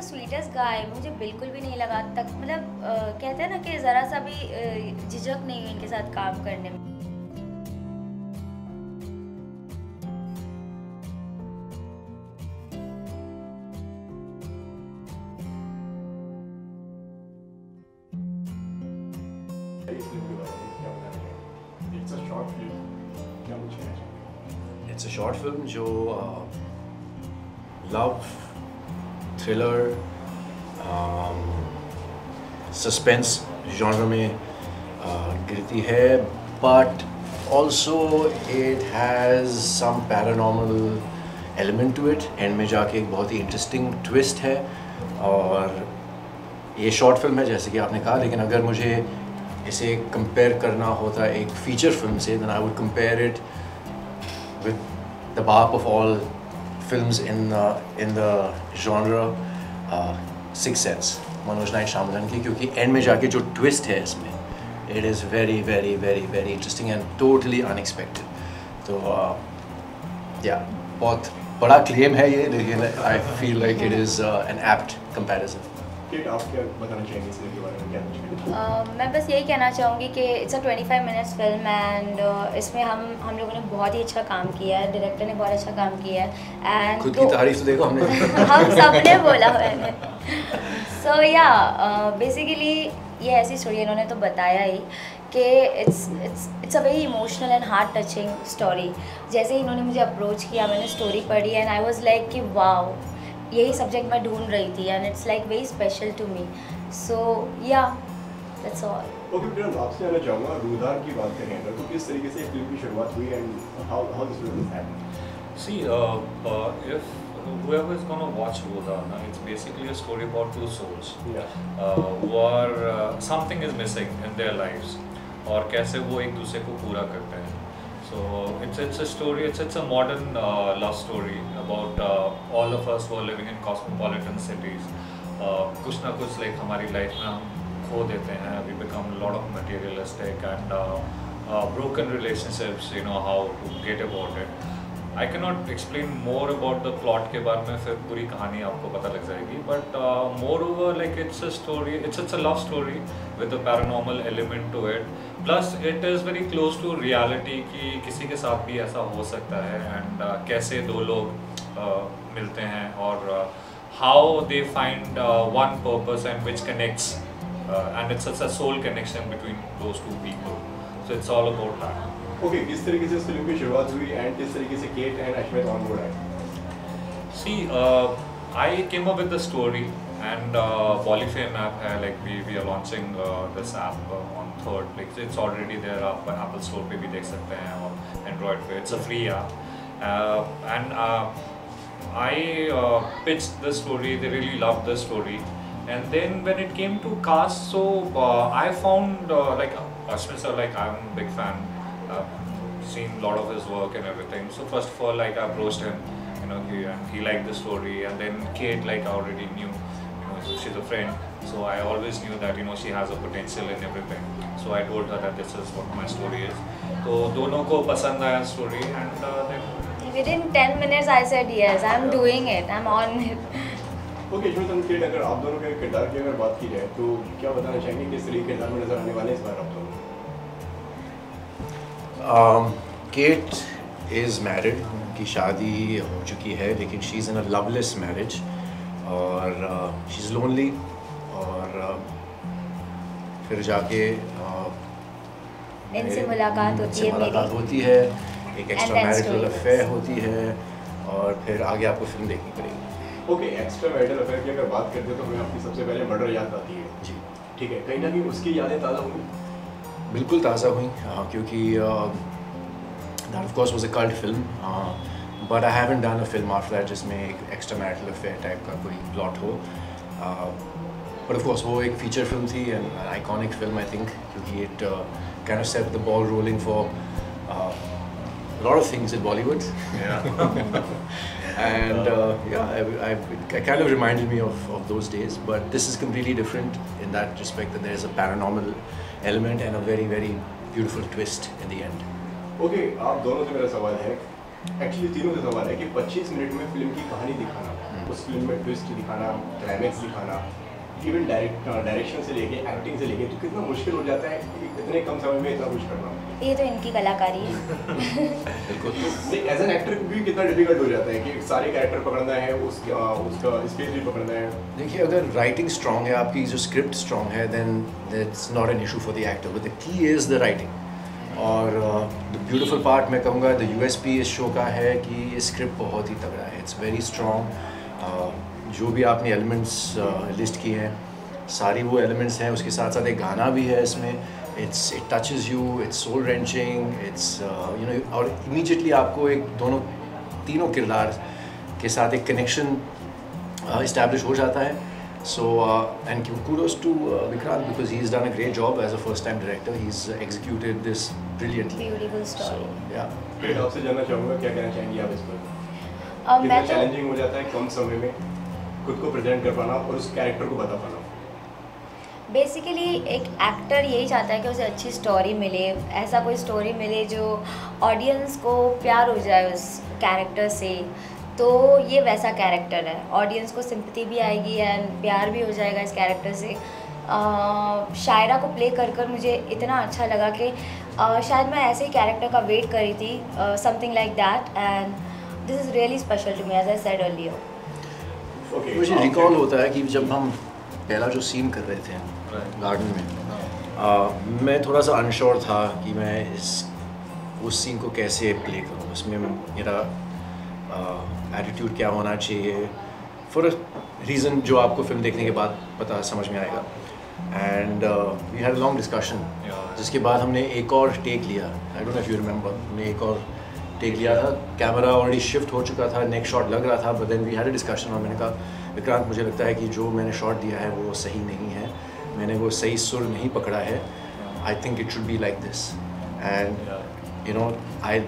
The sweetest guy, मुझे बिल्कुल भी नहीं लगा तक, मतलब कहते हैं ना कि ज़रा सा भी झिझक नहीं हुई इनके साथ काम करने में। It's a short film जो love, thriller, suspense genre में गिरती है, but also it has some paranormal element to it. And में जाके एक बहुत ही इंटरेस्टिंग ट्विस्ट है। और ये शॉर्ट फिल्म है जैसे कि आपने कहा, लेकिन अगर मुझे इसे कंपेयर करना होता एक फीचर फिल्म से, then I would compare it with the barb of all films in the genre, Sixth Sense, Manoj Naik Shyamlal की, क्योंकि एंड में जाके जो ट्विस्ट है इसमें, it is very very very very interesting and totally unexpected. तो yeah, बहुत बड़ा क्लेम है ये, लेकिन I feel like it is an apt comparison. आप क्या बताना चाहेंगे इस फिल्म के बारे में, क्या मैं बस यही कहना चाहूँगी कि it's a 25 minutes film and इसमें हम लोगों ने बहुत ही अच्छा काम किया है, डायरेक्टर ने बहुत अच्छा काम किया है एंड खुद की तारीफ तो देखो हमने हम सबने बोला मैंने। सो या बेसिकली ये ऐसी स्टोरी इन्होंने तो बताया ही कि it's a very emotional and heart touching story. जैसे ही इन्होंने मुझे अप्रोच किया, मैंने स्टोरी पढ़ी एंड आई वाज लाइक कि वाओ, यही सब्जेक्ट मैं ढूंढ रही थी and it's like very special to me. So yeah that's all. Okay, फिर मैं आपसे जानना चाहूँगा, रूदार की बात करें अगर, तो किस तरीके से फिल्म की शुरुआत हुई and how this film happened? See, if whoever is gonna watch Rudar, it's basically a story about two souls who are something is missing in their lives, और कैसे वो एक दूसरे को पूरा करते हैं। So it's a story, it's a modern love story about all of us who are living in cosmopolitan cities. कुछ ना कुछ like हमारी लाइफ में हम खो देते हैं, we become a lot of materialistic and broken relationships, you know how to get about it. I cannot explain more about the plot के बारे में, फिर पूरी कहानी आपको पता लग जाएगी, but moreover like it's a story, it's a love story with a paranormal element to it, plus it is very close to reality कि किसी के साथ भी ऐसा हो सकता है and कैसे दो लोग मिलते हैं और how they find one purpose and which connects and it's a soul connection between those two people, so it's all about that. Okay, किस तरीके से इस फिल्म की शुरुआत हुई एंड किस तरीके से Kate and Ashmit on board आए? See, I came up with the story and Polyfame app है, like we are launching this app on 3rd, like it's already there, आप Apple Store पे भी देख सकते हैं और Android पे, it's a free app and I pitched the story, they really loved the story, and then when it came to cast, so I found like Ashmit sir, like I'm a big fan. Seen a lot of his work and everything. So first of all, like I approached him, you know, he liked the story, and then Kate, like I already knew, you know, she's a friend, so I always knew that, you know, she has a potential in everything. So I told her that this is what my story is. तो दोनों को पसंद आया story, and then within 10 minutes I said yes, I'm doing it, I'm on it. Okay, श्वेतन केट, अगर आप दोनों के किरदार की अगर बात की जाए तो क्या बताना चाहेंगे, किस तरीके के किरदार में नजर आने वाले इस बार आप दोनों? केट इज़ मैरिड, उनकी शादी हो चुकी है, लेकिन she is in a loveless marriage और शी इज़ लोनली, और फिर जाके इनसे मुलाकात होती है, एक एक्स्ट्रा मैरिटल अफेयर होती है, और फिर आगे आपको फिल्म देखनी पड़ेगी। ओके, एक्स्ट्रा मैरिटल अफेयर की अगर बात करते हैं तो हमें आपकी सबसे पहले मर्डर याद आती है जी, ठीक है, कहीं ना कहीं उसकी यादें ताज़ा हुई? बिल्कुल ताज़ा हुई, क्योंकि that of course was a cult film, but I haven't done a film after that जिसमें एक extra marital affair type का कोई plot हो, but of course वो एक feature film थी and an iconic film I think, क्योंकि it kind of set the ball rolling for a lot of things in Bollywood. And it kind of reminded me of those days, but this is completely different in that respect, that there is a paranormal element and a very very beautiful twist in the end. Okay, आप दोनों से मेरा सवाल है, actually तीनों से सवाल है कि 25 मिनट में फिल्म की कहानी दिखाना उस फिल्म में ट्विस्ट दिखाना, क्लाइमैक्स दिखाना, इवन डायरेक्शन से लेके एक्टिंग से लेके, तो कितना मुश्किल हो जाता है कि इतने कम समय में इतना कुछ करना। ये तो इनकी कलाकारी है। बिल्कुल। एज एन एक्टर भी कितना डिफिकल्ट हो जाता है कि सारे कैरेक्टर पकड़ना है, उसका स्पेस भी पकड़ना है। देखिए, अगर राइटिंग स्ट्रॉन्ग है, आपकी जो स्क्रिप्ट स्ट्रॉन्ग है, then that's not an issue for the actor, but the key is the writing. और द ब्यूटीफुल पार्ट मैं कहूँगा द यूएसपी इस शो का है कि ये स्क्रिप्ट बहुत ही तगड़ा है, इट्स वेरी स्ट्रॉन्ग। जो भी आपने एलिमेंट्स लिस्ट किए हैं, सारी वो एलिमेंट्स हैं, उसके साथ साथ एक गाना भी है इसमें। It touches you, it's soul wrenching, it's you know, और इमीडिएटली आपको एक तीनों किरदार के साथ एक कनेक्शन इस्टेब्लिश हो जाता है। So and kudos to Vikrant because he's done a great job as a first time director. He's executed this brilliantly. Beautiful story. So, yeah. फिर आपसे जानना चाहूँगा, क्या कहना चाहेंगी आप इस पर? मैं कितना तो चैलेंजिंग हो जाता है कम समय में खुद को प्रेजेंट कर पाना और उस कैरेक्टर को बता पाना? बेसिकली एक एक्टर यही चाहता है कि उसे अच्छी स्टोरी मिले, ऐसा कोई स्टोरी मिले जो ऑडियंस को प्यार हो जाए उस कैरेक्टर से। तो ये वैसा कैरेक्टर है, ऑडियंस को सिंपैथी भी आएगी एंड प्यार भी हो जाएगा इस कैरेक्टर से। शायरा को प्ले कर कर मुझे इतना अच्छा लगा कि शायद मैं ऐसे ही कैरेक्टर का वेट कर रही थी, something like that, and this is really special to me as I said earlier. मुझे रिकॉल होता है कि जब हम पहला जो सीन कर रहे थे गार्डन में, मैं थोड़ा सा अनश्योर था कि मैं उस सीन को कैसे प्ले करूँ, उसमें मेरा एटीट्यूड क्या होना चाहिए, फॉर रीज़न जो आपको फिल्म देखने के बाद पता समझ में आएगा। And we had a long discussion, जिसके बाद हमने एक और टेक लिया। I don't know if you remember, हमने एक और टेक लिया था, कैमरा ऑलरेडी शिफ्ट हो चुका था, नेक्स्ट शॉट लग रहा था, but then we had a discussion और मैंने कहा विक्रांत, मुझे लगता है कि जो मैंने शॉट दिया है वो सही नहीं है, मैंने वो सही सुर नहीं पकड़ा है, I think it should be like this. And you know, I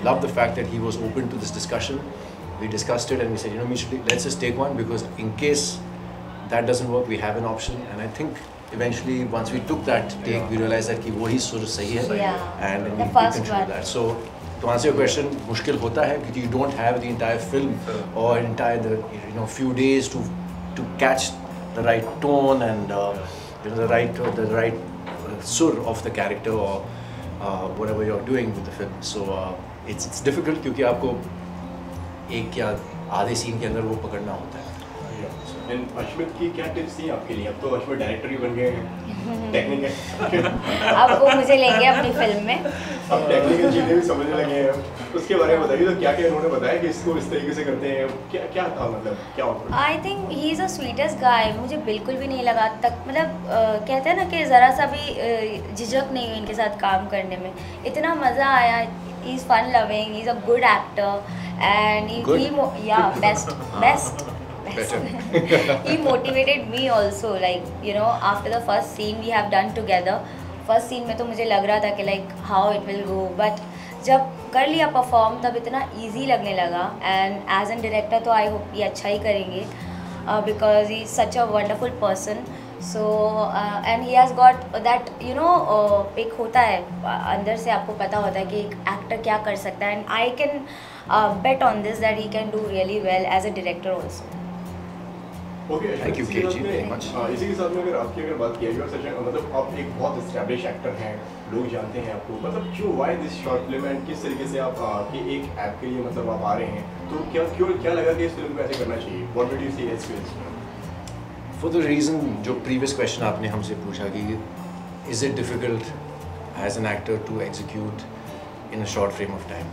love the fact that he was open to this discussion. We discussed it and we said, you know, mutually, let's just take one, because in case that doesn't work, we have an option. And I think eventually, once we took that take, we realized that कि वही सुर सही है, and we control that. So to answer your question, मुश्किल होता है क्योंकि you don't have the entire film or entire few days to catch the right tone and the right sur of the character or whatever you're doing with the film. So it's difficult क्योंकि आपको एक या आधे scene के अंदर वो पकड़ना होता है। अश्मित की क्या टिप्स थी आपके लिए? अब तो अश्मित डायरेक्टर ही बन गए हैं, टेक्निकल अब वो मुझे लेंगे अपनी फिल्म में, अब टेक्निकल चीज़ें भी समझने लगे हैं। उसके बारे में बताइए, तो क्या क्या उन्होंने बताया कि इसको इस तरीके से करते हैं, क्या क्या था, मतलब क्या होता है? I think he is a sweetest guy. मुझे बिल्कुल भी नहीं लगा तक, मतलब कहते हैं ना कि ज़रा सा भी झिझक नहीं हुई इनके साथ काम करने में, इतना मज़ा आया। He is fun loving, he is a good actor and best he motivated me also, like you know, after the first scene we have done together, first scene में तो मुझे लग रहा था कि like how it will go, but जब कर लिया परफॉर्म तब इतना easy लगने लगा। and as a director तो I hope ये अच्छा ही करेंगे, because he is such a wonderful person. So and he has got that, you know, एक होता है अंदर से, आपको पता होता है कि एक एक्टर क्या कर सकता है, and I can bet on this that he can do really well as a director also. Thank you KG very much. इसी के साथ में अगर आपकी बात की जाए, मतलब आप एक बहुत एस्टैब्लिश एक्टर हैं, लोग जानते हैं आपको, मतलब क्यों why this short film and किस तरीके से आप कि एक ऐप के लिए मतलब आप आ रहे हैं, तो क्या लगा कि इस फिल्म को ऐसे करना चाहिए? What did you see as film? For the reason जो प्रीवियस क्वेश्चन आपने हमसे पूछा कि is it difficult as an actor to execute in a short frame of time,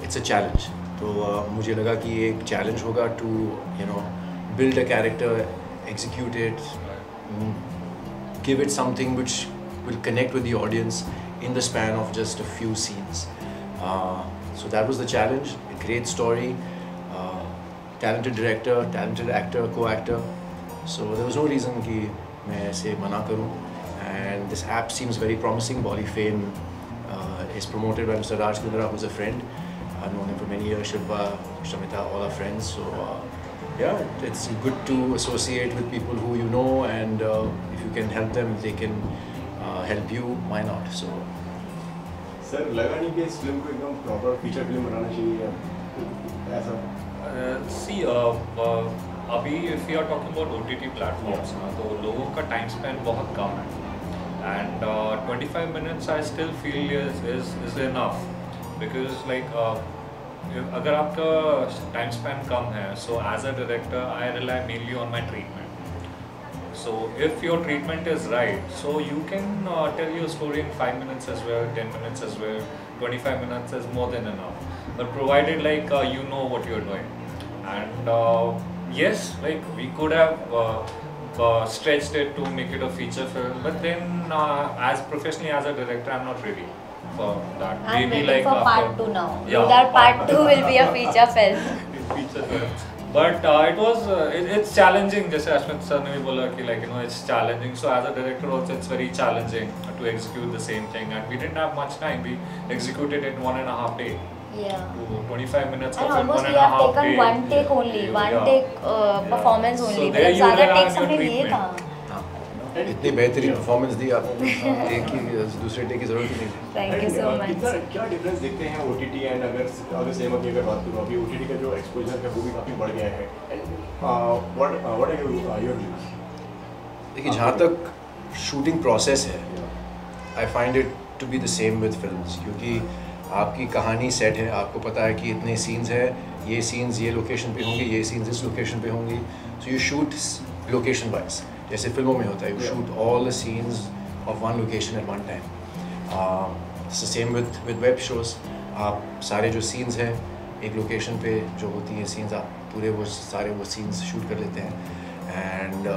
it's a challenge. तो मुझे लगा कि ये एक चैलेंज होगा to build a character, execute it, give it something which will connect with the audience in the span of just a few scenes. So that was the challenge. A great story, talented director, talented actor, co-actor. So there was no reason कि मैं ऐसे मना करूँ. And this app seems very promising. Bolly Fame is promoted by Mr. Raj Kundra, who's a friend. I've known him for many years. Shilpa, Shamita, all our friends. So yeah, it's good to associate with people who you know, and if you can help them, if they can help you, why not? So sir लगा नहीं कि इस film को एकदम proper feature film बनाना चाहिए ऐसा? See अभी if you are talking about OTT platforms ना, तो लोगों का टाइम स्पेंड बहुत कम है, and 25 minutes I still feel is enough, because like अगर आपका टाइम स्पेंड कम है, so as a director I rely mainly on my treatment. So if your treatment is right, so you can tell your story in 5 minutes as well, 10 minutes as well, 25 minutes is more than enough. But provided like you know what you're doing. And yes, like we could have stretched it to make it a feature film, but then as professionally as a director, I'm not ready for that. I'm Maybe waiting like for after- part 2 now. Yeah, That part 2 will be a feature film. feature film. But it was it's challenging, जैसे Ashwin sir ने भी बोला कि like you know it's challenging. So as a director also it's very challenging to execute the same thing, and we didn't have much time. We executed it 1.5 day. Yeah. To 25 minutes And of it, almost we 1.5 have taken day. one take only, one Yeah. take performance So only. there मतलब you ज़्यादा will have takes your हमने लिए treatment. कहाँ? इतनी बेहतरीन performance दी आपने, एक ही दूसरे टेक की जरूरत ही नहीं थी. Thank you so much. कितना क्या डिफरेंस देखते हैं OTT एंड अगर सिनेमा की अगर बात करूँ, अभी OTT का जो एक्सपोजर है वो भी काफ़ी बढ़ गया है. What are your views? देखिए, जहाँ तक शूटिंग प्रोसेस है, I find it to be the same with films, क्योंकि आपकी कहानी सेट है, आपको पता है कि इतने सीन्स है, ये सीन्स ये लोकेशन पे होंगे, ये सीन्स इस लोकेशन पे होंगी. So you shoot location wise, जैसे फिल्मों में होता है, you shoot all the scenes of one location eight one time. It's the same with web shows. आप सारे जो सीन्स हैं एक लोकेशन पे जो होती हैं सीन्स, आप पूरे वो सारे वो सीन्स शूट कर लेते हैं. And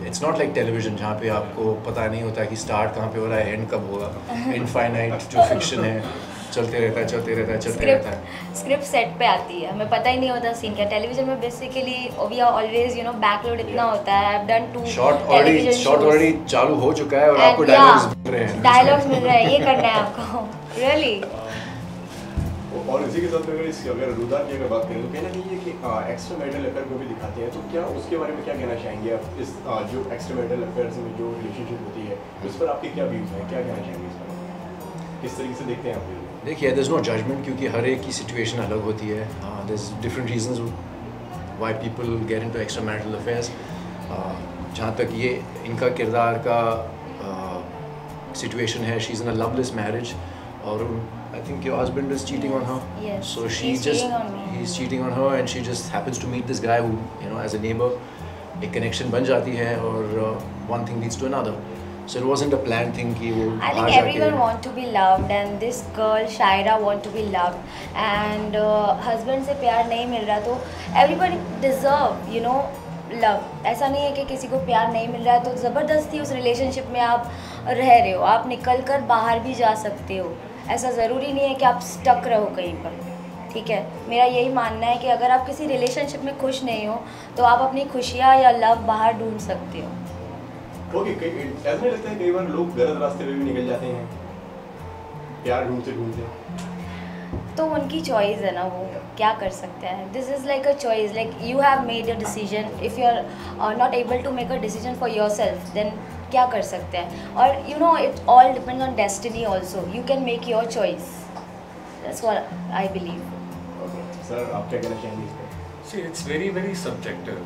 it's not like television जहाँ पे आपको पता नहीं होता कि स्टार्ट कहाँ पे हो रहा है, एंड कब होगा. इनफाइनाइट जो फिक्शन है, चलते रहता है, चलते रहता है, चलते रहता है. स्क्रिप्ट सेट पे आती है, हमें पता ही नहीं होता सीन क्या. टेलीविजन में बेसिकली वी आर ऑलवेज बैकलोड इतना होता है. I have done 2 shot television already चालू हो चुका है और And आपको yeah, डायलॉग्स मिल रहे हैं. डायलॉग्स मिल रहे हैं, ये करना है आपको. रियली. और इसी के साथ में अगर रुदार की अगर बात करें तो कहना चाहिए कि एक्स्ट्रा मैरिटल अफेयर को भी दिखाते हैं, तो क्या उसके बारे में क्या कहना चाहेंगे आप? इस जो एक्स्ट्रा मैरिटल अफेयर्स में जो रिलेशनशिप होती है उस पर आपके क्या व्यूज़ हैं, क्या कहना चाहेंगे इस पर, किस तरीके से देखते हैं आप? देखिए, देयर इज नो जजमेंट, क्योंकि हर एक की सिचुएशन अलग होती है. There is different reasons why people get into extra marital affairs. जहाँ तक ये इनका किरदार का सिचुएशन है, she is in a loveless marriage, और I think your husband is cheating on her. Yes, So he's cheating on me. he's cheating on her, and she just happens to meet this guy who, as a neighbor, एक connection बन जाती है, और one thing leads to another. So it wasn't a planned thing कि वो I think everyone want to be loved, and this girl Shaira want to be loved, and husband से प्यार नहीं मिल रहा, तो everybody deserve लव. ऐसा नहीं है कि किसी को प्यार नहीं मिल रहा है तो ज़बरदस्ती उस रिलेशनशिप में आप रह रहे हो. आप निकल कर बाहर भी जा सकते हो. ऐसा ज़रूरी नहीं है कि आप स्टक रहो कहीं पर. ठीक है, मेरा यही मानना है कि अगर आप किसी रिलेशनशिप में खुश नहीं हो तो आप अपनी खुशियाँ या लव बाहर ढूंढ सकते हो. ओके, ऐसा नहीं लगता है कई बार लोग गलत रास्ते पे भी निकल जाते हैं प्यार ढूंढते ढूंढते? तो उनकी चॉइस है ना, वो क्या कर सकते हैं. This is like a choice, like you have made a decision. If you are not able to make a decision for your self, then क्या कर सकते हैं. और it all depends on destiny also. You can make your choice. That's what I believe. Okay sir, आप क्या कहना चाहेंगे इस पर? See, it's very very subjective.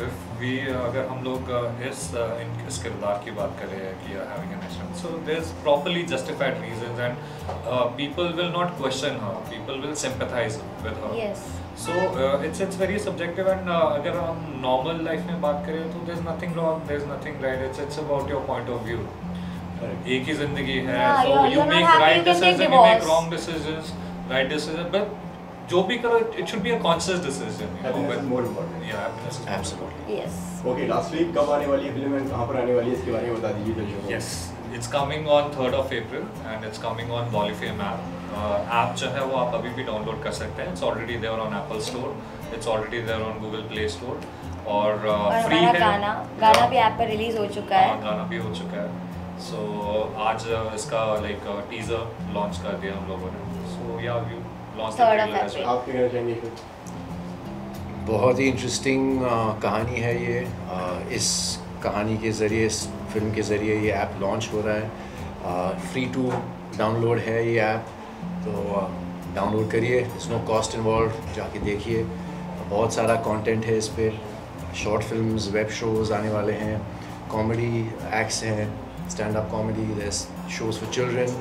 If we अगर हम लोग इस किरदार की बात करें कि having an accident, so there's properly justified reasons, and people will not question her. People will sympathize with her. Yes. So it's very subjective, and अगर हम normal life में बात करें तो there's nothing wrong, there's nothing right. It's about your point of view. एक ही जिंदगी है, Yeah, so you you're not make happy, right you can take decisions, you make divorce. wrong decisions, right decisions, but जो भी करो it should be a conscious decision. Happiness is more important. Yeah, happiness is Absolutely. Yes. Okay, lastly कब आने वाली है film and कहाँ पर आने वाली है, इसके बारे में बता दीजिए दर्शकों को. Yes, it's coming on 3rd of April and it's coming on Bolifame app. App जो है वो आप अभी भी डाउनलोड कर सकते हैं. It's already there on Apple Store. It's already there on Google Play Store. और फ्री हमारा है. गाना भी ऐप पर रिलीज हो चुका है. गाना भी हो चुका है. So आज इसका like teaser launch कर दिया हम लोगों ने. So yeah, we launched the 3rd of trailer as well. आप क्या कहना चाहेंगे फिर? बहुत ही इंटरेस्टिंग कहानी है ये. इस कहानी के ज़रिए, इस फिल्म के ज़रिए ये ऐप लॉन्च हो रहा है. फ्री टू डाउनलोड है ये ऐप, तो डाउनलोड करिए, इट्स नो कॉस्ट इन्वॉल्व, जाके देखिए। बहुत सारा कंटेंट है इस पर, शॉर्ट फिल्म्स, वेब शोज़ आने वाले हैं, कॉमेडी एक्ट्स हैं, stand up comedy, shows for children,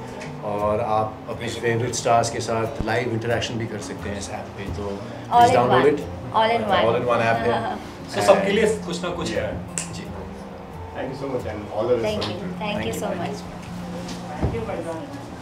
और आप अपने फेवरेट स्टार्स के साथ लाइव इंटरेक्शन भी कर सकते हैं इस ऐप पे। तो please download it, all in one app है। So सबके लिए कुछ ना कुछ है। जी, thank you so much and all the best. Thank you so much. Thank you, Faizan.